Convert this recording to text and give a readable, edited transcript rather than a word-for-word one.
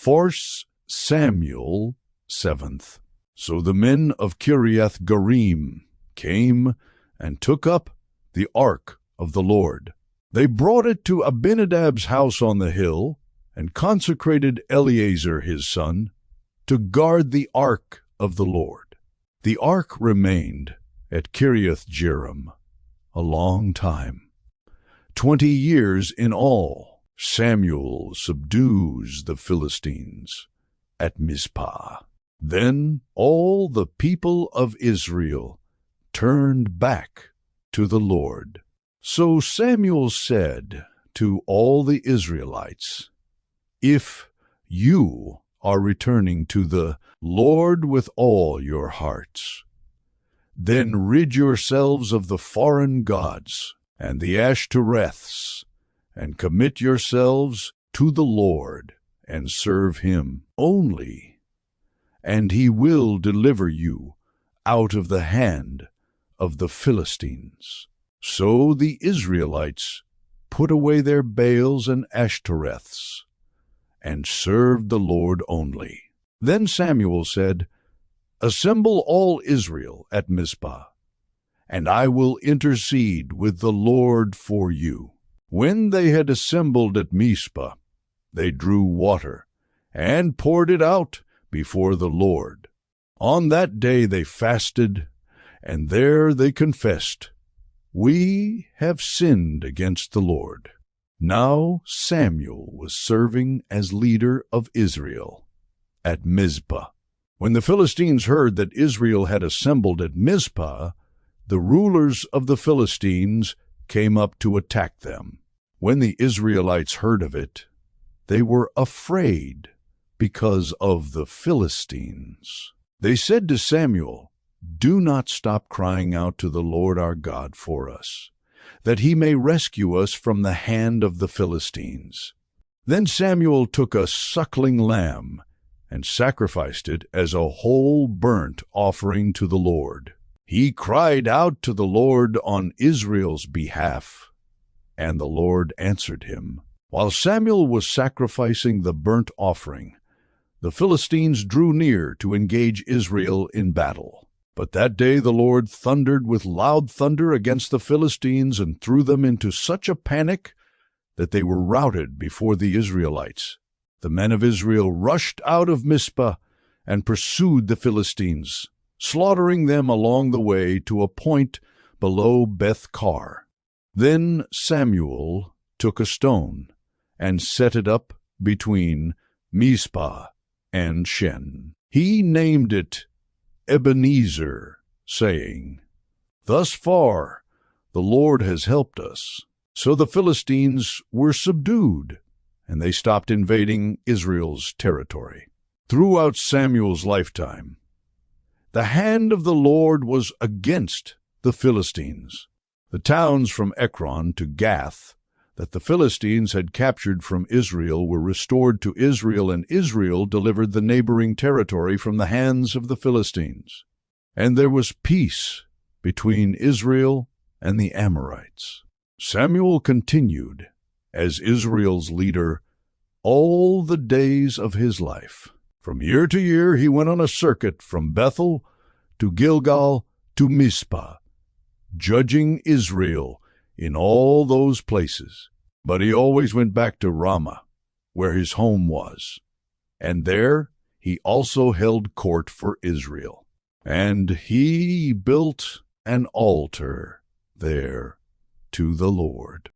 Force Samuel 7th. So the men of Kiriath-Jearim came and took up the ark of the Lord. They brought it to Abinadab's house on the hill, and consecrated Eleazar his son to guard the ark of the Lord. The ark remained at Kiriath-Jearim a long time, 20 years in all. Samuel subdues the Philistines at Mizpah. Then all the people of Israel turned back to the Lord. So Samuel said to all the Israelites, "If you are returning to the Lord with all your hearts, then rid yourselves of the foreign gods and the Ashtoreths, and commit yourselves to the Lord, and serve him only, and he will deliver you out of the hand of the Philistines." So the Israelites put away their Baals and Ashtoreths, and served the Lord only. Then Samuel said, "Assemble all Israel at Mizpah, and I will intercede with the Lord for you." When they had assembled at Mizpah, they drew water, and poured it out before the Lord. On that day they fasted, and there they confessed, "We have sinned against the Lord." Now Samuel was serving as leader of Israel at Mizpah. When the Philistines heard that Israel had assembled at Mizpah, the rulers of the Philistines came up to attack them. When the Israelites heard of it, they were afraid because of the Philistines. They said to Samuel, "Do not stop crying out to the Lord our God for us, that he may rescue us from the hand of the Philistines." Then Samuel took a suckling lamb and sacrificed it as a whole burnt offering to the Lord. He cried out to the Lord on Israel's behalf, and the Lord answered him. While Samuel was sacrificing the burnt offering, the Philistines drew near to engage Israel in battle. But that day the Lord thundered with loud thunder against the Philistines and threw them into such a panic that they were routed before the Israelites. The men of Israel rushed out of Mizpah and pursued the Philistines, slaughtering them along the way to a point below Beth-kar. Then Samuel took a stone and set it up between Mizpah and Shen. He named it Ebenezer, saying, "Thus far the Lord has helped us." So the Philistines were subdued, and they stopped invading Israel's territory. Throughout Samuel's lifetime, the hand of the Lord was against the Philistines. The towns from Ekron to Gath that the Philistines had captured from Israel were restored to Israel, and Israel delivered the neighboring territory from the hands of the Philistines. And there was peace between Israel and the Amorites. Samuel continued as Israel's leader all the days of his life. From year to year he went on a circuit from Bethel to Gilgal to Mizpah, judging Israel in all those places. But he always went back to Ramah, where his home was, and there he also held court for Israel. And he built an altar there to the Lord.